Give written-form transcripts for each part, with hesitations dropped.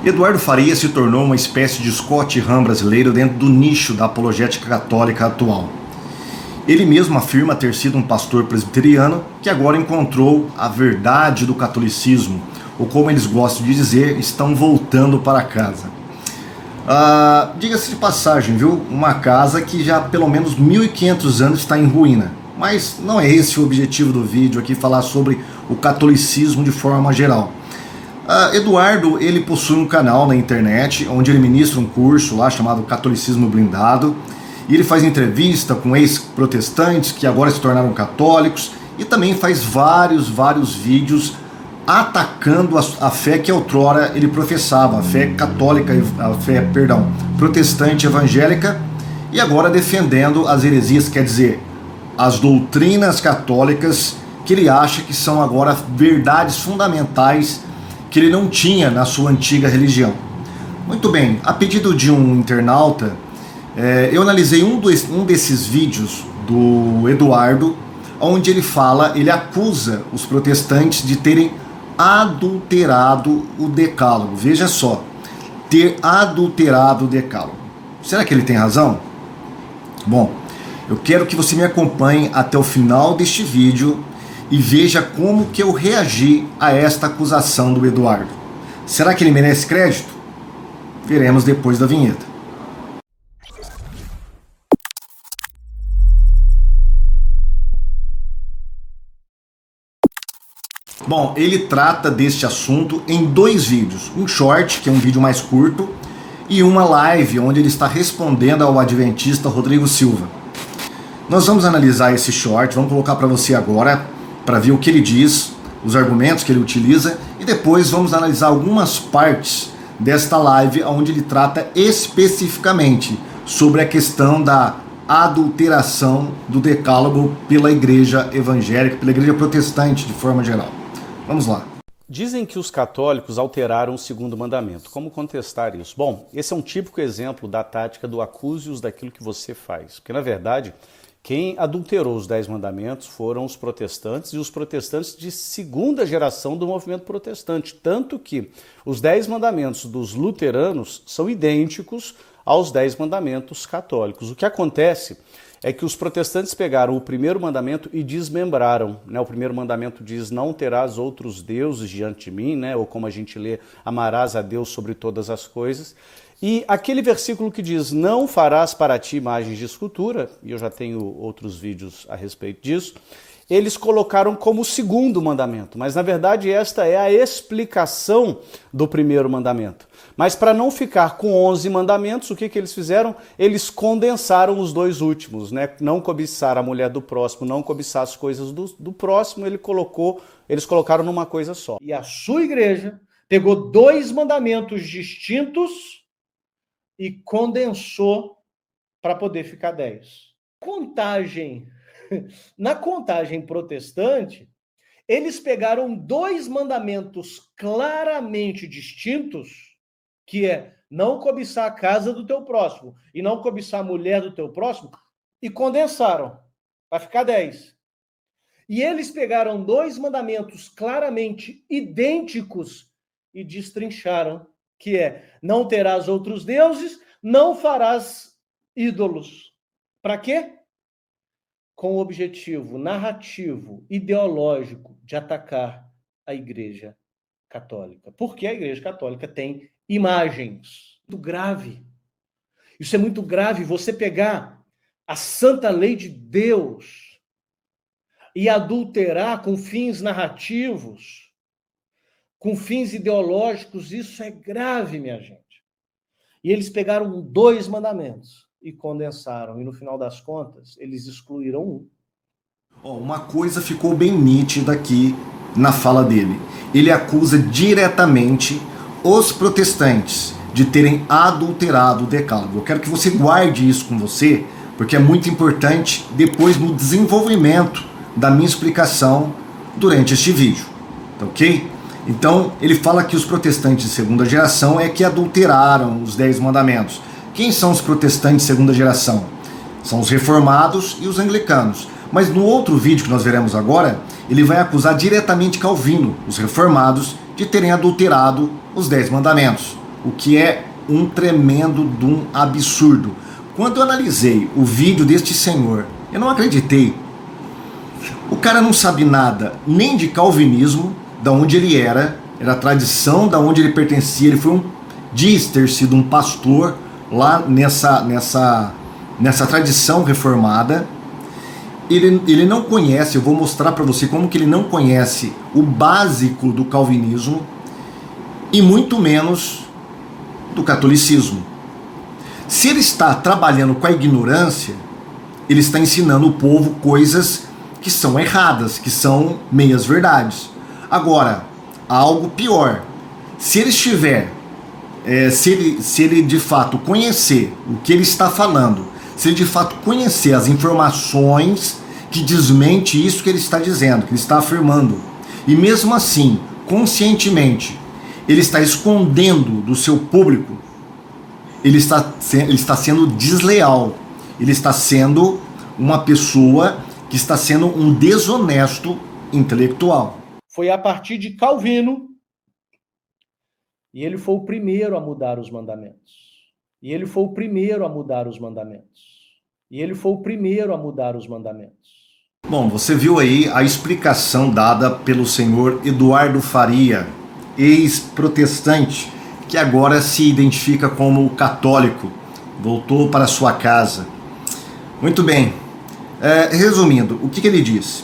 Eduardo Faria se tornou uma espécie de Scott Hahn brasileiro dentro do nicho da apologética católica atual. Ele mesmo afirma ter sido um pastor presbiteriano que agora encontrou a verdade do catolicismo, ou como eles gostam de dizer, estão voltando para casa. Diga-se de passagem, viu? Uma casa que já há pelo menos 1500 anos está em ruína. Mas não é esse o objetivo do vídeo aqui, falar sobre o catolicismo de forma geral. Eduardo, ele possui um canal na internet, onde ele ministra um curso lá chamado Catolicismo Blindado, e ele faz entrevista com ex-protestantes que agora se tornaram católicos, e também faz vários vídeos atacando a fé que outrora ele professava, a fé católica, protestante evangélica, e agora defendendo as heresias, quer dizer, as doutrinas católicas que ele acha que são agora verdades fundamentais que ele não tinha na sua antiga religião. Muito bem, a pedido de um internauta, eu analisei um desses vídeos do Eduardo, onde ele acusa os protestantes de terem adulterado o decálogo. Veja só, ter adulterado o decálogo. Será que ele tem razão? Bom, eu quero que você me acompanhe até o final deste vídeo e veja como que eu reagi a esta acusação do Eduardo. Será que ele merece crédito? Veremos depois da vinheta. Bom, ele trata deste assunto em 2 vídeos. Um short, que é um vídeo mais curto, e uma live, onde ele está respondendo ao adventista Rodrigo Silva. Nós vamos analisar esse short, vamos colocar para você agora, para ver o que ele diz, os argumentos que ele utiliza, e depois vamos analisar algumas partes desta live, onde ele trata especificamente sobre a questão da adulteração do decálogo pela igreja evangélica, pela igreja protestante de forma geral. Vamos lá. Dizem que os católicos alteraram o 2º mandamento. Como contestar isso? Bom, esse é um típico exemplo da tática do acuse-os daquilo que você faz. Porque, na verdade, quem adulterou os 10 mandamentos foram os protestantes e os protestantes de 2ª geração do movimento protestante. Tanto que os 10 mandamentos dos luteranos são idênticos aos 10 mandamentos católicos. O que acontece é que os protestantes pegaram o 1º mandamento e desmembraram, né? O 1º mandamento diz: não terás outros deuses diante de mim, né? Ou como a gente lê, amarás a Deus sobre todas as coisas. E aquele versículo que diz: não farás para ti imagens de escultura, e eu já tenho outros vídeos a respeito disso, eles colocaram como o 2º mandamento, mas na verdade esta é a explicação do 1º mandamento. Mas para não ficar com 11 mandamentos, o que eles fizeram? Eles condensaram os 2 últimos, né? Não cobiçar a mulher do próximo, não cobiçar as coisas do próximo, eles colocaram numa coisa só. E a sua igreja pegou 2 mandamentos distintos e condensou para poder ficar 10. Na contagem protestante, eles pegaram 2 mandamentos claramente distintos, que é não cobiçar a casa do teu próximo e não cobiçar a mulher do teu próximo, e condensaram para ficar 10. E eles pegaram 2 mandamentos claramente idênticos e destrincharam, que é: não terás outros deuses, não farás ídolos. Para quê? Com o objetivo narrativo, ideológico de atacar a Igreja Católica. Porque a Igreja Católica tem imagens. Muito grave. Isso é muito grave, você pegar a santa lei de Deus e adulterar com fins narrativos, com fins ideológicos. Isso é grave, minha gente. E eles pegaram 2 mandamentos e condensaram, e no final das contas, eles excluíram um. Uma coisa ficou bem nítida aqui na fala dele. Ele acusa diretamente os protestantes de terem adulterado o decálogo. Eu quero que você guarde isso com você, porque é muito importante depois no desenvolvimento da minha explicação durante este vídeo, tá ok? Então, ele fala que os protestantes de 2ª geração é que adulteraram os 10 mandamentos. Quem são os protestantes de 2ª geração? São os reformados e os anglicanos. Mas no outro vídeo que nós veremos agora, ele vai acusar diretamente Calvino, os reformados, de terem adulterado os 10 mandamentos. o que é um tremendo de um absurdo. Quando eu analisei o vídeo deste senhor, eu não acreditei. O cara não sabe nada nem de calvinismo, da onde ele era a tradição da onde ele pertencia. Ele foi diz ter sido um pastor lá nessa tradição reformada. Ele não conhece, eu vou mostrar para você como que ele não conhece o básico do calvinismo e muito menos do catolicismo. Se ele está trabalhando com a ignorância, ele está ensinando o povo coisas que são erradas, que são meias verdades. Agora, há algo pior. Se ele estiver, se ele de fato conhecer o que ele está falando, se ele de fato conhecer as informações que desmente isso que ele está dizendo, que ele está afirmando, e mesmo assim, conscientemente, ele está escondendo do seu público, ele está sendo desleal, ele está sendo uma pessoa que está sendo um desonesto intelectual. Foi a partir de Calvino, e ele foi o primeiro a mudar os mandamentos. E ele foi o primeiro a mudar os mandamentos. E ele foi o primeiro a mudar os mandamentos. Bom, você viu aí a explicação dada pelo senhor Eduardo Faria, ex-protestante, que agora se identifica como católico, voltou para sua casa. Muito bem, resumindo, o que ele disse?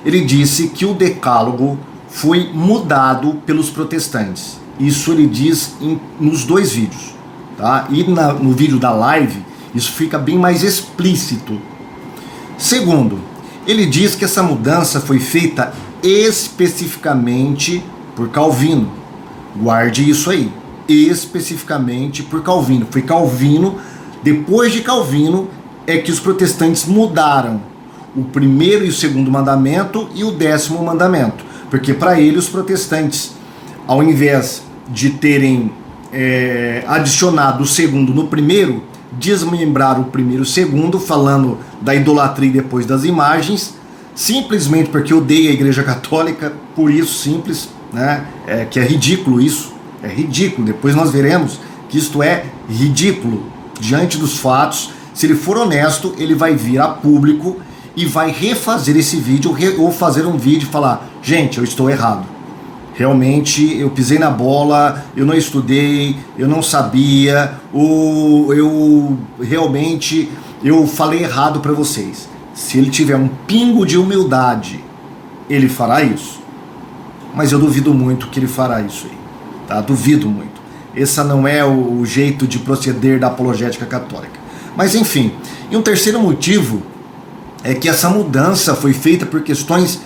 Ele disse que o decálogo foi mudado pelos protestantes. Isso ele diz nos dois vídeos, tá? E no vídeo da live, isso fica bem mais explícito. Segundo, ele diz que essa mudança foi feita especificamente por Calvino. Guarde isso aí. Especificamente por Calvino. Foi Calvino, depois de Calvino, é que os protestantes mudaram o primeiro e o segundo mandamento e o 10º mandamento. Porque para ele, os protestantes, ao invés de terem adicionado o segundo no primeiro, desmembraram o primeiro e o segundo, falando da idolatria e depois das imagens, simplesmente porque odeia a Igreja Católica, por isso simples, né? Que é ridículo isso, é ridículo. Depois nós veremos que isto é ridículo diante dos fatos. Se ele for honesto, ele vai vir a público e vai refazer esse vídeo ou fazer um vídeo e falar: gente, eu estou errado. Realmente eu pisei na bola, eu não estudei, eu não sabia, eu falei errado para vocês. Se ele tiver um pingo de humildade, ele fará isso. Mas eu duvido muito que ele fará isso aí, tá? Duvido muito. Esse não é o jeito de proceder da apologética católica. Mas enfim, e um terceiro motivo é que essa mudança foi feita por questões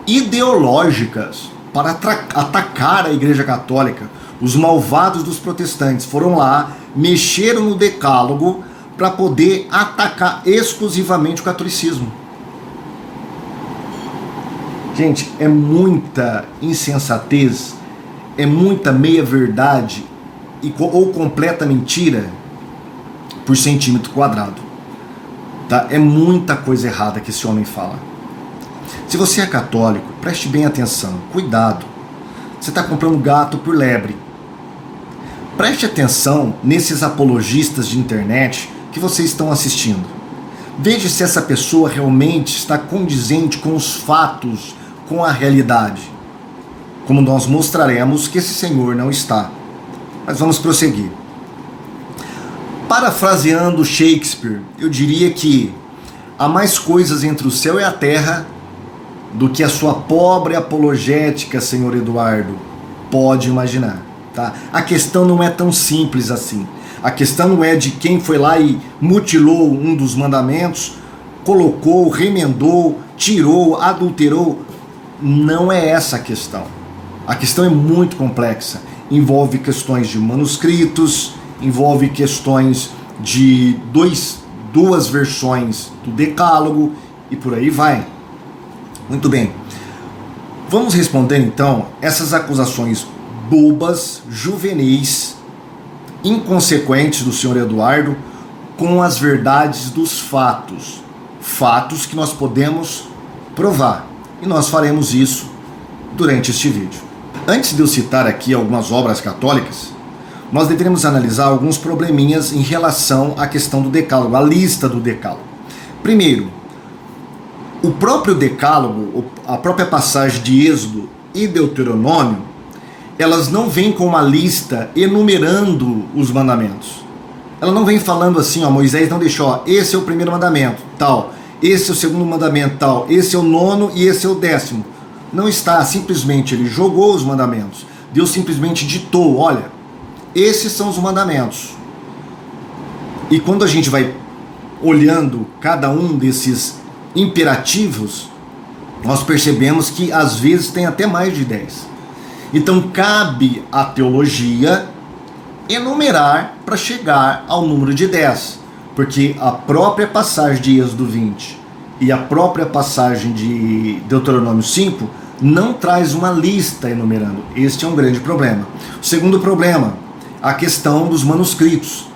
ideológicas para atacar a Igreja Católica. Os malvados dos protestantes foram lá, mexeram no decálogo para poder atacar exclusivamente o catolicismo. Gente, é muita insensatez, é muita meia-verdade ou completa mentira por centímetro quadrado. Tá? É muita coisa errada que esse homem fala. Se você é católico, preste bem atenção, cuidado. Você está comprando gato por lebre. Preste atenção nesses apologistas de internet que vocês estão assistindo. Veja se essa pessoa realmente está condizente com os fatos, com a realidade. Como nós mostraremos que esse senhor não está. Mas vamos prosseguir. Parafraseando Shakespeare, eu diria que há mais coisas entre o céu e a terra do que a sua pobre apologética, senhor Eduardo, pode imaginar. Tá? A questão não é tão simples assim. A questão não é de quem foi lá e mutilou um dos mandamentos, colocou, remendou, tirou, adulterou. Não é essa a questão. A questão é muito complexa. Envolve questões de manuscritos, envolve questões de duas versões do decálogo e por aí vai. Muito bem. Vamos responder então essas acusações bobas, juvenis, inconsequentes do senhor Eduardo com as verdades dos fatos. Fatos que nós podemos provar. E nós faremos isso durante este vídeo. Antes de eu citar aqui algumas obras católicas, nós deveríamos analisar alguns probleminhas em relação à questão do decálogo, a lista do decálogo. Primeiro, o próprio decálogo, a própria passagem de Êxodo e Deuteronômio, elas não vêm com uma lista enumerando os mandamentos. Ela não vem falando assim, ó, Moisés não deixou, ó, esse é o primeiro mandamento, tal, esse é o segundo mandamento, tal, esse é o 9º e esse é o 10º. Não está, simplesmente ele jogou os mandamentos. Deus simplesmente ditou, olha, esses são os mandamentos. E quando a gente vai olhando cada um desses imperativos, nós percebemos que às vezes tem até mais de 10. Então cabe à teologia enumerar para chegar ao número de 10, porque a própria passagem de Êxodo 20 e a própria passagem de Deuteronômio 5 não traz uma lista enumerando. Este é um grande problema. O segundo problema, a questão dos manuscritos.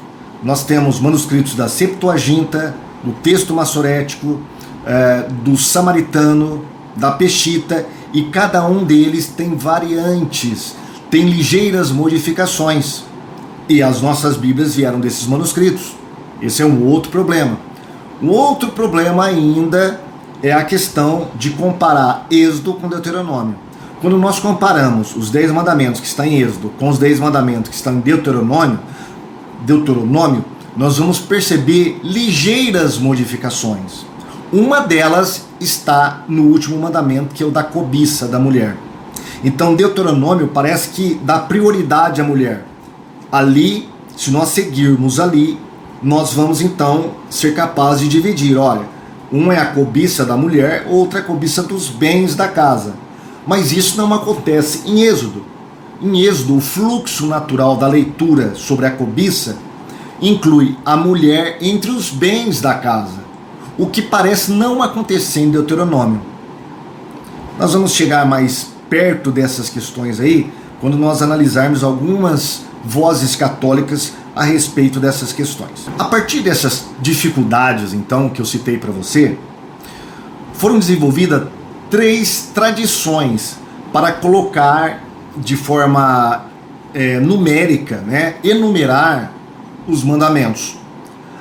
Nós temos manuscritos da Septuaginta, do texto massorético, do samaritano, da Peshita, e cada um deles tem variantes, tem ligeiras modificações. E as nossas Bíblias vieram desses manuscritos. Esse é um outro problema. Um outro problema ainda é a questão de comparar Êxodo com Deuteronômio. Quando nós comparamos os 10 mandamentos que estão em Êxodo com os 10 mandamentos que estão em Deuteronômio, nós vamos perceber ligeiras modificações. Uma delas está no último mandamento, que é o da cobiça da mulher. Então Deuteronômio parece que dá prioridade à mulher. Ali, se nós seguirmos ali, nós vamos então ser capazes de dividir. Olha, uma é a cobiça da mulher, outra é a cobiça dos bens da casa. Mas isso não acontece em Êxodo. Em Êxodo, o fluxo natural da leitura sobre a cobiça inclui a mulher entre os bens da casa, o que parece não acontecer em Deuteronômio. Nós vamos chegar mais perto dessas questões aí, quando nós analisarmos algumas vozes católicas a respeito dessas questões. A partir dessas dificuldades, então, que eu citei para você, foram desenvolvidas 3 tradições para colocar de forma numérica, né, enumerar os mandamentos.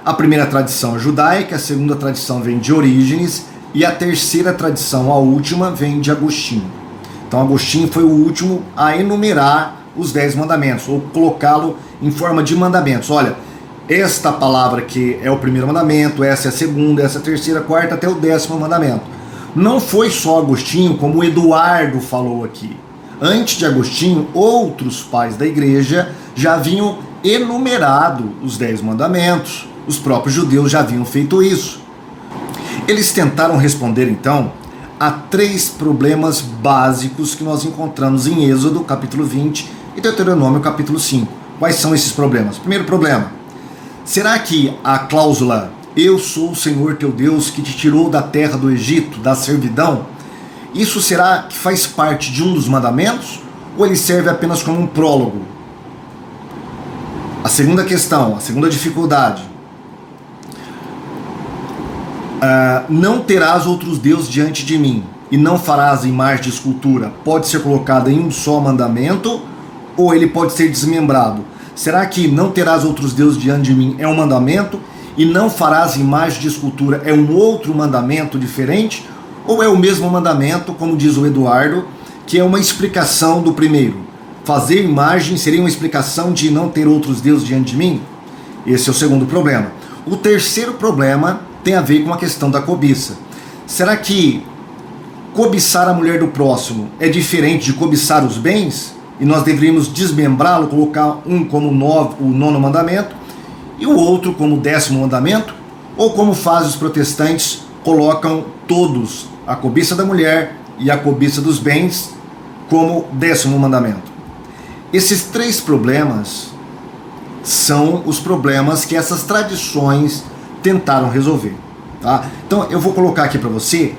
A primeira tradição é judaica, a segunda tradição vem de Orígenes e a terceira tradição, a última, vem de Agostinho. Então Agostinho foi o último a enumerar os 10 mandamentos, ou colocá-lo em forma de mandamentos. Olha, esta palavra que é o primeiro mandamento, essa é a segunda, essa é a terceira, a quarta, até o 10º mandamento. Não foi só Agostinho, como o Eduardo falou aqui. Antes de Agostinho, outros pais da igreja já haviam enumerado os 10 mandamentos. Os próprios judeus já haviam feito isso. Eles tentaram responder, então, a 3 problemas básicos que nós encontramos em Êxodo, capítulo 20, e Deuteronômio, capítulo 5. Quais são esses problemas? Primeiro problema, será que a cláusula "Eu sou o Senhor teu Deus que te tirou da terra do Egito, da servidão", isso será que faz parte de um dos mandamentos, ou ele serve apenas como um prólogo? A segunda questão, a segunda dificuldade, não terás outros deuses diante de mim, e não farás imagem de escultura, pode ser colocada em um só mandamento, ou ele pode ser desmembrado? Será que não terás outros deuses diante de mim é um mandamento, e não farás imagem de escultura é um outro mandamento diferente, ou é o mesmo mandamento, como diz o Eduardo, que é uma explicação do primeiro? Fazer imagem seria uma explicação de não ter outros deuses diante de mim? Esse é o segundo problema. O terceiro problema tem a ver com a questão da cobiça. Será que cobiçar a mulher do próximo é diferente de cobiçar os bens? E nós deveríamos desmembrá-lo, colocar um como o 9º mandamento e o outro como o 10º mandamento? Ou como fazem os protestantes, colocam todos, a cobiça da mulher e a cobiça dos bens, como 10º mandamento? Esses 3 problemas são os problemas que essas tradições tentaram resolver. Tá? Então eu vou colocar aqui para você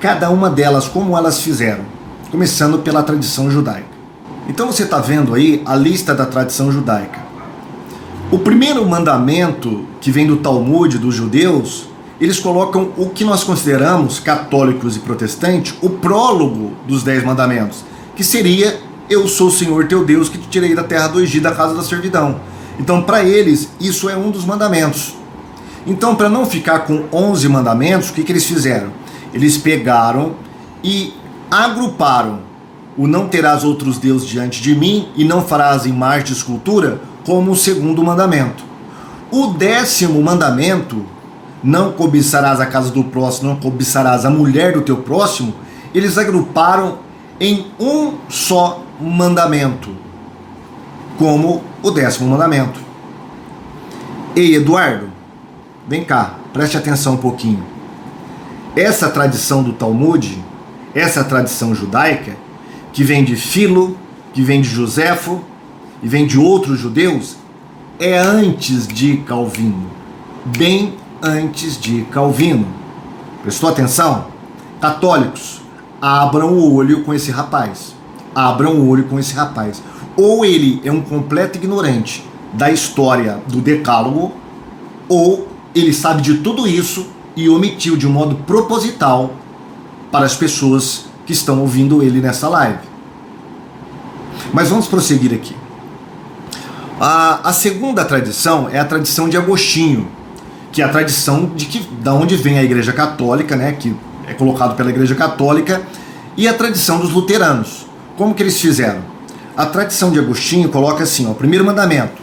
cada uma delas, como elas fizeram, começando pela tradição judaica. Então você está vendo aí a lista da tradição judaica. O primeiro mandamento, que vem do Talmud dos judeus, eles colocam o que nós consideramos, católicos e protestantes, o prólogo dos 10 mandamentos, que seria eu sou o Senhor teu Deus que te tirei da terra do Egito, da casa da servidão. Então, para eles, isso é um dos mandamentos. Então, para não ficar com 11 mandamentos, o que eles fizeram? Eles pegaram e agruparam o não terás outros deuses diante de mim e não farás imagem de escultura como o segundo mandamento. O 10º mandamento, não cobiçarás a casa do próximo, não cobiçarás a mulher do teu próximo, eles agruparam em um só mandamento, como o 10º mandamento. Ei, Eduardo, vem cá, preste atenção um pouquinho. Essa tradição do Talmud, essa tradição judaica, que vem de Filo, que vem de Joséfo e vem de outros judeus, é antes de Calvino, bem antes de Calvino. Prestou atenção? Católicos, abram o olho com esse rapaz. Abram o olho com esse rapaz. Ou ele é um completo ignorante da história do Decálogo, ou ele sabe de tudo isso e omitiu de um modo proposital para as pessoas que estão ouvindo ele nessa live. Mas vamos prosseguir aqui. A segunda tradição é a tradição de Agostinho, que é a tradição da onde vem a Igreja Católica, né, que é colocado pela Igreja Católica, e a tradição dos luteranos. Como que eles fizeram? A tradição de Agostinho coloca assim, ó, o primeiro mandamento,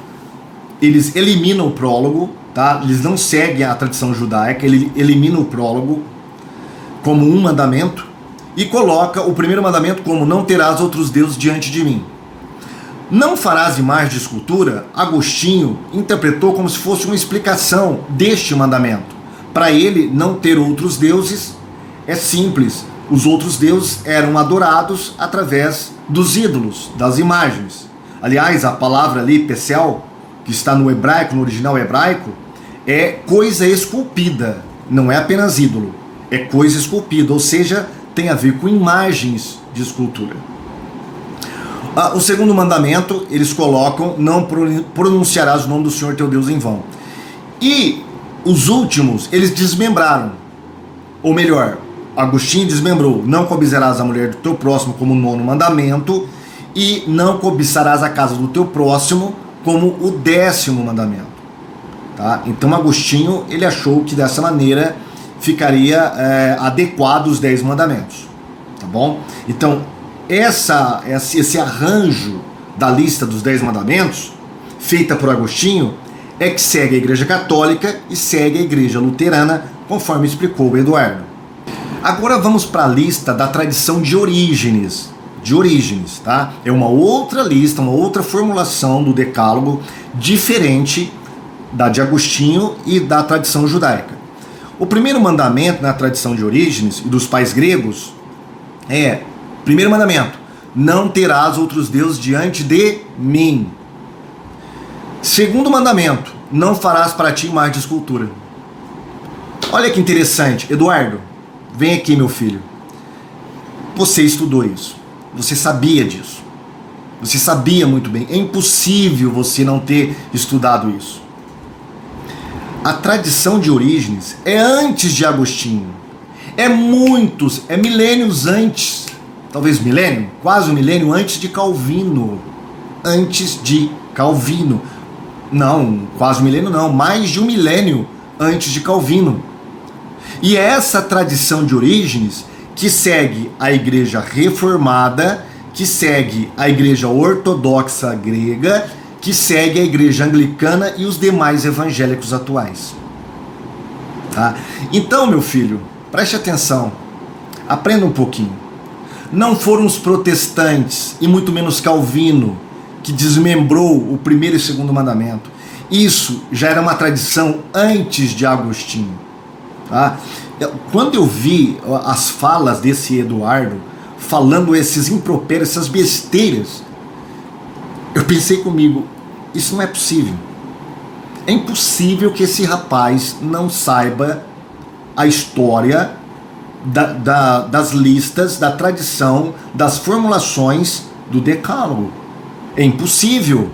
eles eliminam o prólogo, tá? Eles não seguem a tradição judaica, ele elimina o prólogo como um mandamento e coloca o primeiro mandamento como não terás outros deuses diante de mim. Não farás imagem de escultura, Agostinho interpretou como se fosse uma explicação deste mandamento. Para ele, não ter outros deuses é simples. Os outros deuses eram adorados através dos ídolos, das imagens. Aliás, a palavra ali, Pecel, que está no hebraico, no original hebraico, é coisa esculpida, não é apenas ídolo, é coisa esculpida, ou seja, tem a ver com imagens de escultura. O segundo mandamento, eles colocam, não pronunciarás o nome do Senhor teu Deus em vão. E os últimos, eles desmembraram, ou melhor, Agostinho desmembrou, não cobiçarás a mulher do teu próximo como o 9º mandamento, e não cobiçarás a casa do teu próximo como o 10º mandamento. Tá? Então Agostinho, ele achou que dessa maneira ficaria adequado os 10 mandamentos. Tá bom? Então, esse arranjo da lista dos 10 mandamentos, feita por Agostinho, é que segue a Igreja Católica e segue a Igreja Luterana, conforme explicou o Eduardo. Agora vamos para a lista da tradição de Orígenes. Tá? É uma outra lista, uma outra formulação do Decálogo, diferente da de Agostinho e da tradição judaica. O primeiro mandamento na tradição de Orígenes e dos pais gregos é, primeiro mandamento, não terás outros deuses diante de mim. Segundo mandamento, não farás para ti imagem de escultura. Olha que interessante, Eduardo, vem aqui, meu filho. Você estudou isso, você sabia disso, você sabia muito bem, é impossível você não ter estudado isso. A tradição de Orígenes é antes de Agostinho, é milênios antes, talvez milênio, quase um milênio antes de Calvino. Não, quase um milênio não, mais de um milênio antes de Calvino. E é essa tradição de Orígenes que segue a Igreja Reformada, que segue a Igreja Ortodoxa Grega, que segue a Igreja Anglicana e os demais evangélicos atuais. Tá? Então, meu filho, preste atenção, aprenda um pouquinho. Não foram os protestantes, e muito menos Calvino, que desmembrou o primeiro e segundo mandamento. Isso já era uma tradição antes de Agostinho. Tá? Quando eu vi as falas desse Eduardo, falando esses impropérios, essas besteiras, eu pensei comigo, isso não é possível. É impossível que esse rapaz não saiba a história das listas, da tradição, das formulações do Decálogo. É impossível.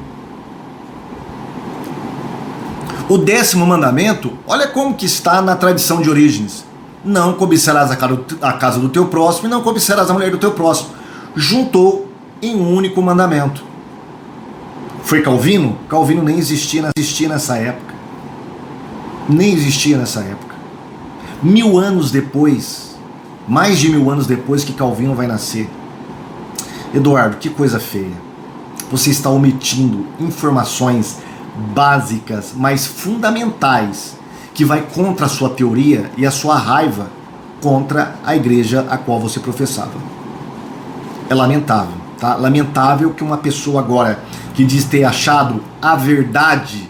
O 10º mandamento, olha como que está na tradição de Orígenes. Não cobiçarás a casa do teu próximo e não cobiçarás a mulher do teu próximo. Juntou em um único mandamento. Foi Calvino? Calvino nem existia nessa época. Nem existia nessa época. 1000 anos depois, mais de 1000 anos depois que Calvino vai nascer. Eduardo, que coisa feia. Você está omitindo informações básicas, mas fundamentais, que vai contra a sua teoria e a sua raiva contra a igreja a qual você professava. É lamentável, tá? Lamentável que uma pessoa agora que diz ter achado a verdade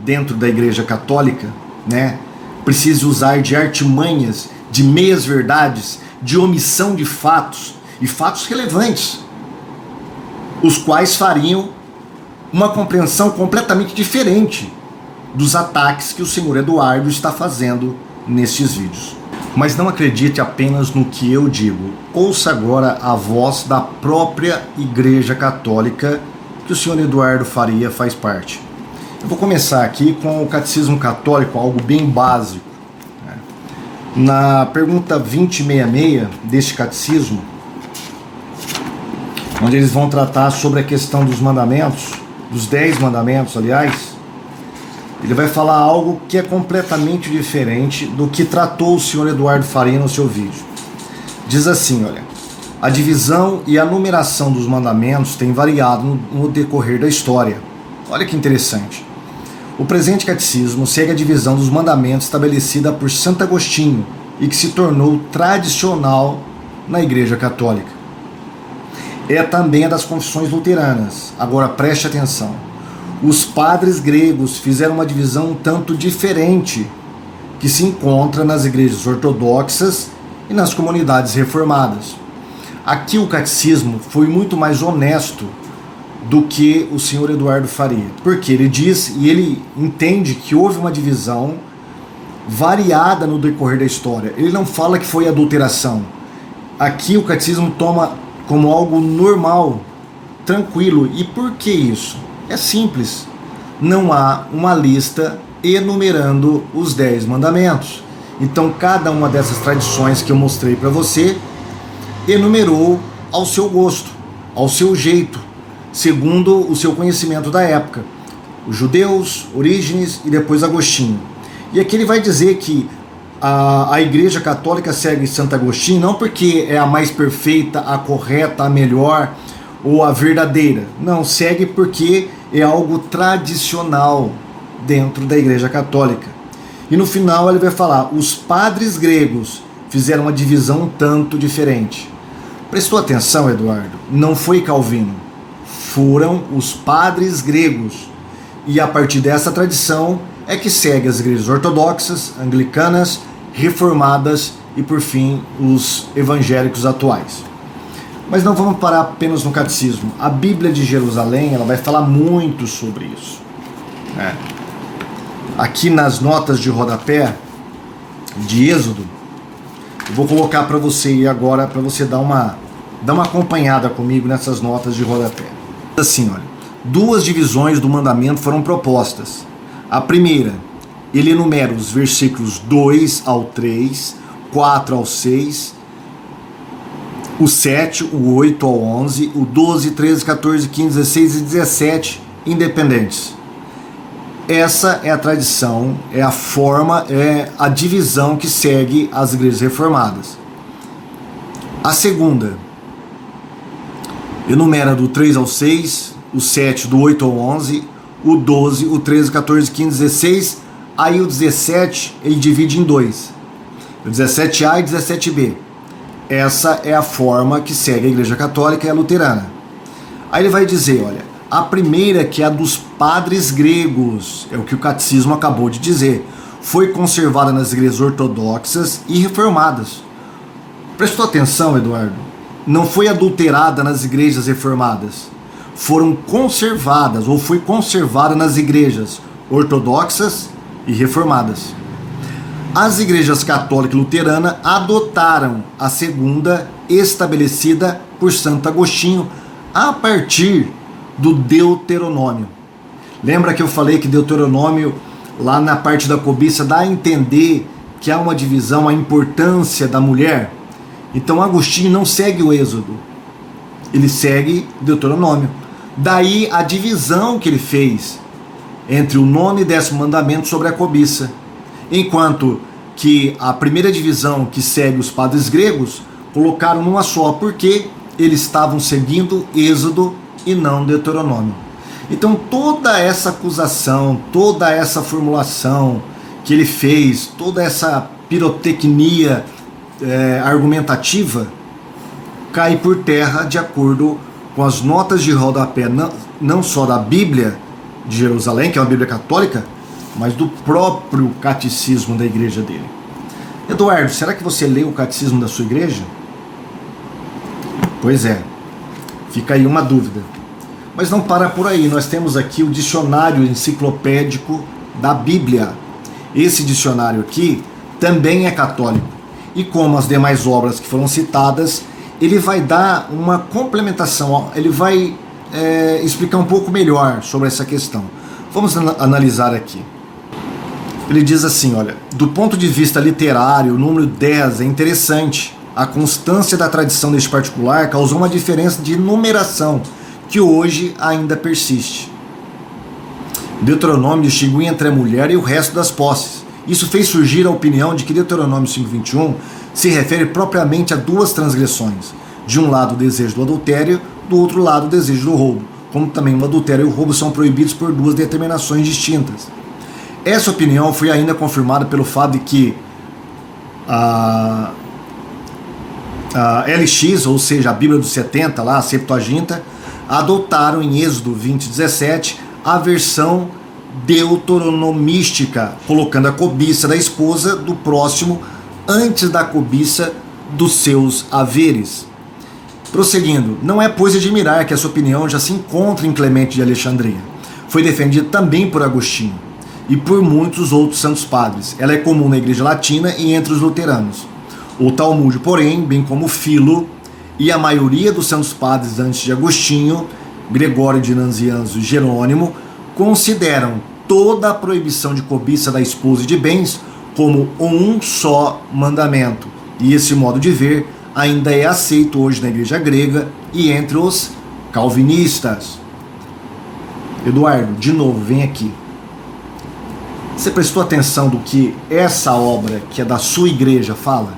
dentro da igreja católica, né, precise usar de artimanhas, de meias verdades, de omissão de fatos, e fatos relevantes, os quais fariam uma compreensão completamente diferente dos ataques que o senhor Eduardo está fazendo nestes vídeos. Mas não acredite apenas no que eu digo. Ouça agora a voz da própria Igreja Católica que o senhor Eduardo Faria faz parte. Eu vou começar aqui com o Catecismo Católico, algo bem básico. Na pergunta 2066 deste catecismo, onde eles vão tratar sobre a questão dos mandamentos, dos 10 mandamentos, aliás, ele vai falar algo que é completamente diferente do que tratou o senhor Eduardo Faria no seu vídeo. Diz assim, olha: a divisão e a numeração dos mandamentos tem variado no decorrer da história. Olha que interessante. O presente catecismo segue a divisão dos mandamentos estabelecida por Santo Agostinho e que se tornou tradicional na Igreja Católica. É também a das confissões luteranas. Agora preste atenção. Os padres gregos fizeram uma divisão um tanto diferente que se encontra nas igrejas ortodoxas e nas comunidades reformadas. Aqui o catecismo foi muito mais honesto do que o senhor Eduardo Faria, porque ele diz e ele entende que houve uma divisão variada no decorrer da história. Ele não fala que foi adulteração. Aqui o catecismo toma como algo normal, tranquilo. E por que isso? É simples. Não há uma lista enumerando os 10 mandamentos. Então cada uma dessas tradições que eu mostrei para você enumerou ao seu gosto, ao seu jeito, segundo o seu conhecimento da época. Os judeus, Orígenes e depois Agostinho. E aqui ele vai dizer que a Igreja Católica segue Santo Agostinho não porque é a mais perfeita, a correta, a melhor ou a verdadeira. Não, segue porque é algo tradicional dentro da Igreja Católica. E no final ele vai falar: os padres gregos fizeram uma divisão um tanto diferente. Prestou atenção, Eduardo? Não foi Calvino. Foram os padres gregos. E a partir dessa tradição é que segue as igrejas ortodoxas, anglicanas, reformadas e, por fim, os evangélicos atuais. Mas não vamos parar apenas no catecismo. A Bíblia de Jerusalém ela vai falar muito sobre isso. Aqui nas notas de rodapé de Êxodo, eu vou colocar para você agora, para você dar uma acompanhada comigo nessas notas de rodapé. Assim, olha, 2 divisões do mandamento foram propostas. A primeira, ele enumera os versículos 2 ao 3, 4 ao 6, o 7, o 8 ao 11, o 12, 13, 14, 15, 16 e 17 independentes. Essa é a tradição, é a forma, é a divisão que segue as igrejas reformadas. A segunda enumera do 3 ao 6, o 7 do 8 ao 11, o 12, o 13, 14, 15, 16, aí o 17 ele divide em 2, o 17A e 17B. Essa é a forma que segue a Igreja Católica e a Luterana. Aí ele vai dizer, olha, a primeira, que é a dos padres gregos, é o que o catecismo acabou de dizer, foi conservada nas igrejas ortodoxas e reformadas. Prestou atenção, Eduardo? Não foi adulterada nas igrejas reformadas. Foram conservadas, ou foi conservada nas igrejas ortodoxas e reformadas. As igrejas católica e luterana adotaram a segunda, estabelecida por Santo Agostinho a partir do Deuteronômio. Lembra que eu falei que Deuteronômio, lá na parte da cobiça, dá a entender que há uma divisão, a importância da mulher? Então Agostinho não segue o Êxodo. ele segue Deuteronômio. Daí a divisão que ele fez entre o 9º e 10º mandamento sobre a cobiça. Enquanto que a primeira divisão, que segue os padres gregos, colocaram numa só, porque eles estavam seguindo Êxodo e não Deuteronômio. Então toda essa acusação, toda essa formulação que ele fez, toda essa pirotecnia argumentativa, cai por terra de acordo com as notas de rodapé, não só da Bíblia de Jerusalém, que é uma Bíblia católica, mas do próprio catecismo da igreja dele. Eduardo, será que você leu o catecismo da sua igreja? Pois é, fica aí uma dúvida. Mas não para por aí, nós temos aqui o dicionário enciclopédico da Bíblia. Esse dicionário aqui também é católico. E como as demais obras que foram citadas, ele vai dar uma complementação, ele vai explicar um pouco melhor sobre essa questão. Vamos analisar aqui. Ele diz assim, olha, do ponto de vista literário, o número 10 é interessante. A constância da tradição deste particular causou uma diferença de numeração que hoje ainda persiste. Deuteronômio distinguia entre a mulher e o resto das posses. Isso fez surgir a opinião de que Deuteronômio 5:21 se refere propriamente a duas transgressões. De um lado o desejo do adultério, do outro lado o desejo do roubo. Como também o adultério e o roubo são proibidos por duas determinações distintas. Essa opinião foi ainda confirmada pelo fato de que a LX, ou seja, a Bíblia dos 70, lá, a Septuaginta, adotaram em Êxodo 20:17 a versão deuteronomística, colocando a cobiça da esposa do próximo antes da cobiça dos seus haveres. Prosseguindo, não é pois admirar que essa opinião já se encontra em Clemente de Alexandria. Foi defendida também por Agostinho e por muitos outros santos padres. Ela é comum na Igreja Latina e entre os luteranos. O Talmud, porém, bem como Filo e a maioria dos santos padres antes de Agostinho, Gregório de Nazianzo e Jerônimo, consideram toda a proibição de cobiça da esposa e de bens como um só mandamento. E esse modo de ver ainda é aceito hoje na Igreja grega e entre os calvinistas. Eduardo, de novo, vem aqui. Você prestou atenção do que essa obra, que é da sua igreja, fala?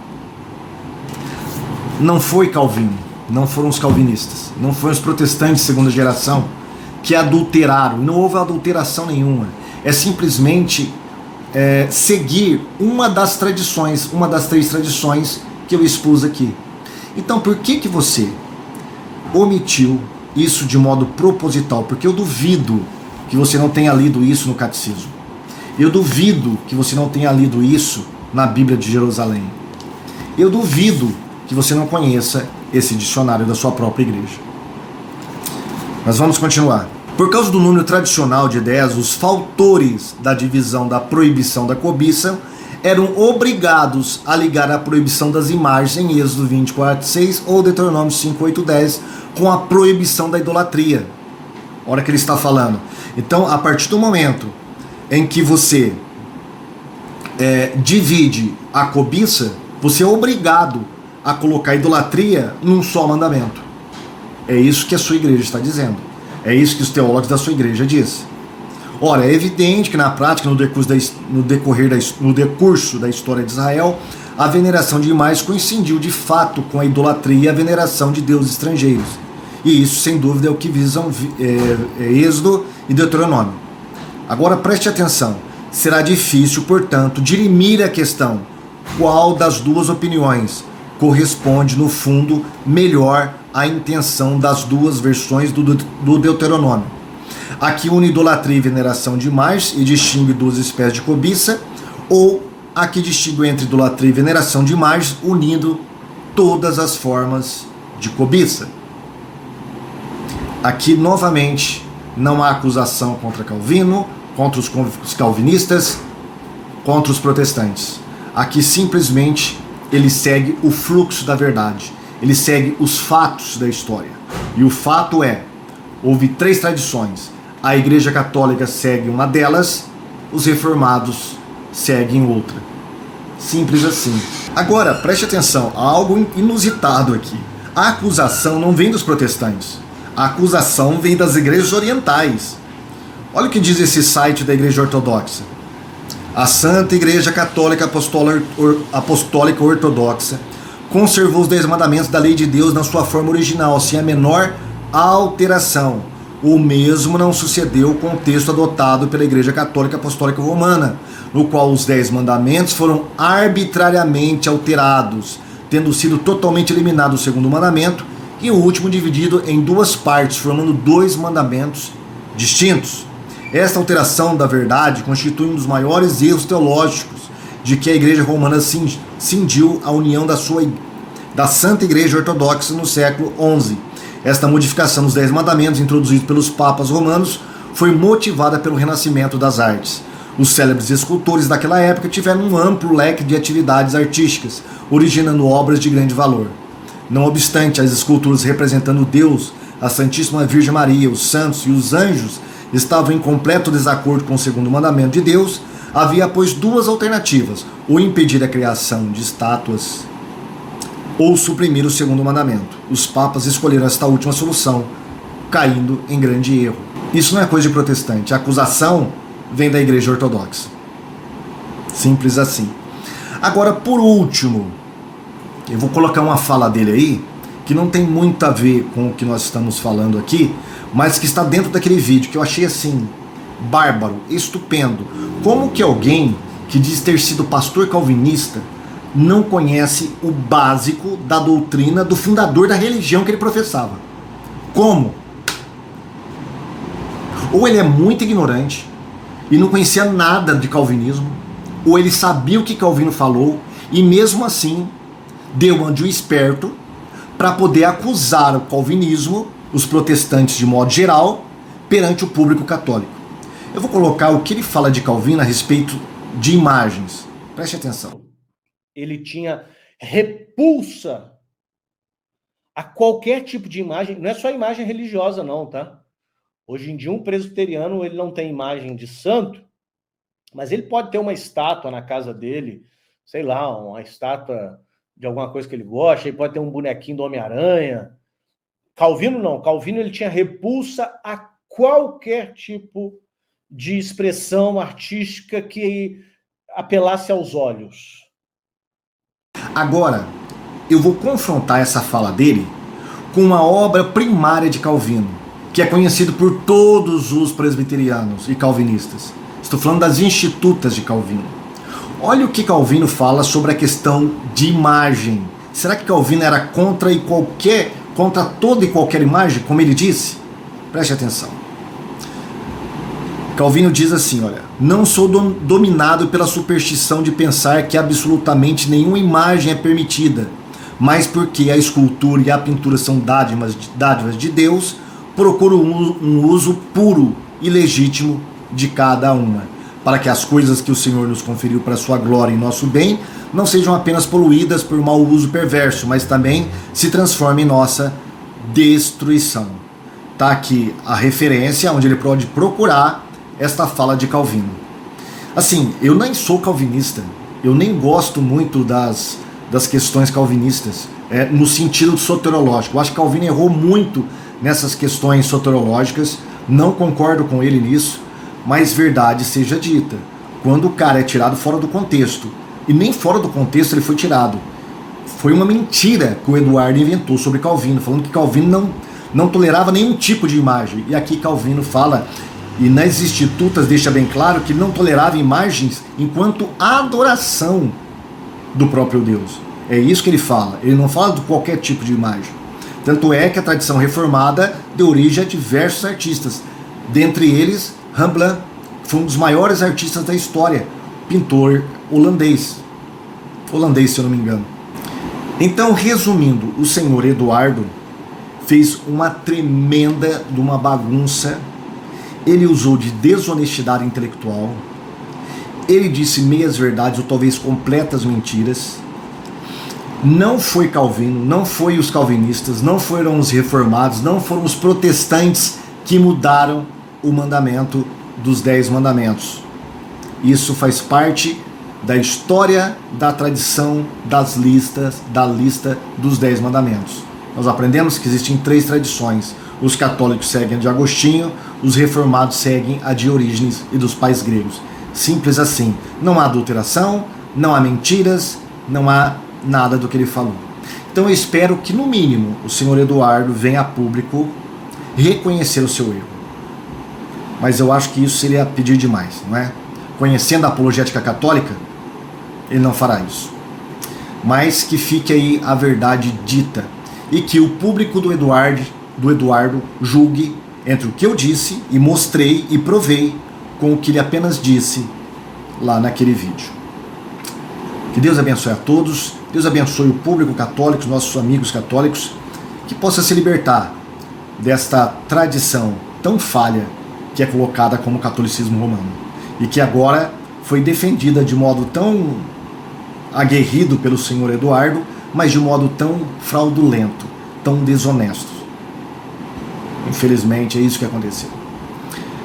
Não foi Calvino, não foram os calvinistas, não foram os protestantes de segunda geração que adulteraram, não houve adulteração nenhuma. É simplesmente seguir uma das tradições, uma das 3 tradições que eu expus aqui. Então por que você omitiu isso de modo proposital? Porque eu duvido que você não tenha lido isso no catecismo. Eu duvido que você não tenha lido isso na Bíblia de Jerusalém. Eu duvido que você não conheça esse dicionário da sua própria igreja. Mas vamos continuar. Por causa do número tradicional de 10, os fautores da divisão da proibição da cobiça eram obrigados a ligar a proibição das imagens em Êxodo 24:6 ou Deuteronômio 5:8-10 com a proibição da idolatria. Olha o que ele está falando. Então, a partir do momento em que você divide a cobiça, você é obrigado a colocar a idolatria num só mandamento. É isso que a sua igreja está dizendo. É isso que os teólogos da sua igreja dizem. Ora, é evidente que na prática, no decurso da história de Israel, a veneração de imagens coincidiu de fato com a idolatria e a veneração de deuses estrangeiros. E isso, sem dúvida, é o que visam Êxodo e Deuteronômio. Agora preste atenção. Será difícil, portanto, dirimir a questão qual das duas opiniões corresponde, no fundo, melhor à intenção das duas versões do Deuteronômio. A que une idolatria e veneração de imagens e distingue duas espécies de cobiça, ou a que distingue entre idolatria e veneração de imagens, unindo todas as formas de cobiça. Aqui, novamente, não há acusação contra Calvino, contra os calvinistas, contra os protestantes. Aqui, simplesmente, ele segue o fluxo da verdade. Ele segue os fatos da história. E o fato é, houve 3 tradições. A Igreja Católica segue uma delas, os reformados seguem outra. Simples assim. Agora, preste atenção, há algo inusitado aqui. A acusação não vem dos protestantes. A acusação vem das igrejas orientais. Olha o que diz esse site da Igreja Ortodoxa. A Santa Igreja Católica Apostólica Ortodoxa conservou os 10 mandamentos da lei de Deus na sua forma original, sem a menor alteração. O mesmo não sucedeu com o texto adotado pela Igreja Católica Apostólica Romana, no qual os 10 mandamentos foram arbitrariamente alterados, tendo sido totalmente eliminado o segundo mandamento e o último dividido em 2 partes, formando 2 mandamentos distintos. Esta alteração da verdade constitui um dos maiores erros teológicos de que a Igreja Romana cindiu a união da Santa Igreja Ortodoxa no século XI. Esta modificação dos 10 mandamentos, introduzida pelos papas romanos, foi motivada pelo renascimento das artes. Os célebres escultores daquela época tiveram um amplo leque de atividades artísticas, originando obras de grande valor. Não obstante, as esculturas representando Deus, a Santíssima Virgem Maria, os santos e os anjos estavam em completo desacordo com o segundo mandamento de Deus, havia, pois, 2 alternativas: ou impedir a criação de estátuas, ou suprimir o segundo mandamento. Os papas escolheram esta última solução, caindo em grande erro. Isso não é coisa de protestante. A acusação vem da Igreja Ortodoxa. Simples assim. Agora, por último, eu vou colocar uma fala dele aí, que não tem muito a ver com o que nós estamos falando aqui, mas que está dentro daquele vídeo, que eu achei assim, bárbaro, estupendo. Como que alguém que diz ter sido pastor calvinista não conhece o básico da doutrina do fundador da religião que ele professava? Como? Ou ele é muito ignorante e não conhecia nada de calvinismo, ou ele sabia o que Calvino falou e mesmo assim deu uma de um esperto para poder acusar o calvinismo, os protestantes de modo geral, perante o público católico. Eu vou colocar o que ele fala de Calvino a respeito de imagens. Preste atenção. Ele tinha repulsa a qualquer tipo de imagem, não é só imagem religiosa não, tá? Hoje em dia um presbiteriano, ele não tem imagem de santo, mas ele pode ter uma estátua na casa dele, sei lá, uma estátua de alguma coisa que ele gosta, ele pode ter um bonequinho do Homem-Aranha. Calvino não, Calvino ele tinha repulsa a qualquer tipo de expressão artística que apelasse aos olhos. Agora, eu vou confrontar essa fala dele com uma obra primária de Calvino, que é conhecido por todos os presbiterianos e calvinistas. Estou falando das Institutas de Calvino. Olha o que Calvino fala sobre a questão de imagem. Será que Calvino era contra toda e qualquer imagem, como ele disse? Preste atenção. Calvino diz assim, olha: não sou dominado pela superstição de pensar que absolutamente nenhuma imagem é permitida, mas porque a escultura e a pintura são dádivas de Deus, procuro um uso puro e legítimo de cada uma, para que as coisas que o Senhor nos conferiu para sua glória e nosso bem não sejam apenas poluídas por mau uso perverso, mas também se transformem em nossa destruição. Está aqui a referência onde ele pode procurar esta fala de Calvino. Assim, eu nem sou calvinista, eu nem gosto muito das questões calvinistas, no sentido soterológico. Eu acho que Calvino errou muito nessas questões soterológicas, não concordo com ele nisso, mas verdade seja dita, quando o cara é tirado fora do contexto, e nem fora do contexto ele foi tirado, foi uma mentira que o Eduardo inventou sobre Calvino, falando que Calvino não tolerava nenhum tipo de imagem, e aqui Calvino fala, e nas Institutas deixa bem claro que não tolerava imagens enquanto adoração do próprio Deus. É isso que ele fala, ele não fala de qualquer tipo de imagem. Tanto é que a tradição reformada deu origem a diversos artistas, dentre eles Rembrandt, foi um dos maiores artistas da história, pintor holandês, se eu não me engano. Então, resumindo, o senhor Eduardo fez uma tremenda de uma bagunça. Ele usou de desonestidade intelectual, ele disse meias verdades ou talvez completas mentiras. Não foi Calvino, não foi os calvinistas, não foram os reformados, não foram os protestantes que mudaram o mandamento dos 10 mandamentos. Isso faz parte da história, da tradição da lista dos 10 mandamentos. Nós aprendemos que existem 3 tradições. Os católicos seguem a de Agostinho, os reformados seguem a de Orígenes e dos pais gregos. Simples assim. Não há adulteração, não há mentiras, não há nada do que ele falou. Então eu espero que, no mínimo, o senhor Eduardo venha a público reconhecer o seu erro. Mas eu acho que isso seria pedir demais, não é? Conhecendo a apologética católica, ele não fará isso. Mas que fique aí a verdade dita e que o público do Eduardo julgue entre o que eu disse e mostrei e provei com o que ele apenas disse lá naquele vídeo. Que Deus abençoe a todos, Deus abençoe o público católico, os nossos amigos católicos, que possa se libertar desta tradição tão falha que é colocada como catolicismo romano e que agora foi defendida de modo tão aguerrido pelo senhor Eduardo, mas de um modo tão fraudulento, tão desonesto. Infelizmente é isso que aconteceu.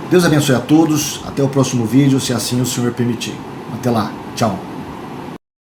Deus abençoe a todos, até o próximo vídeo, se assim o Senhor permitir. Até lá, tchau.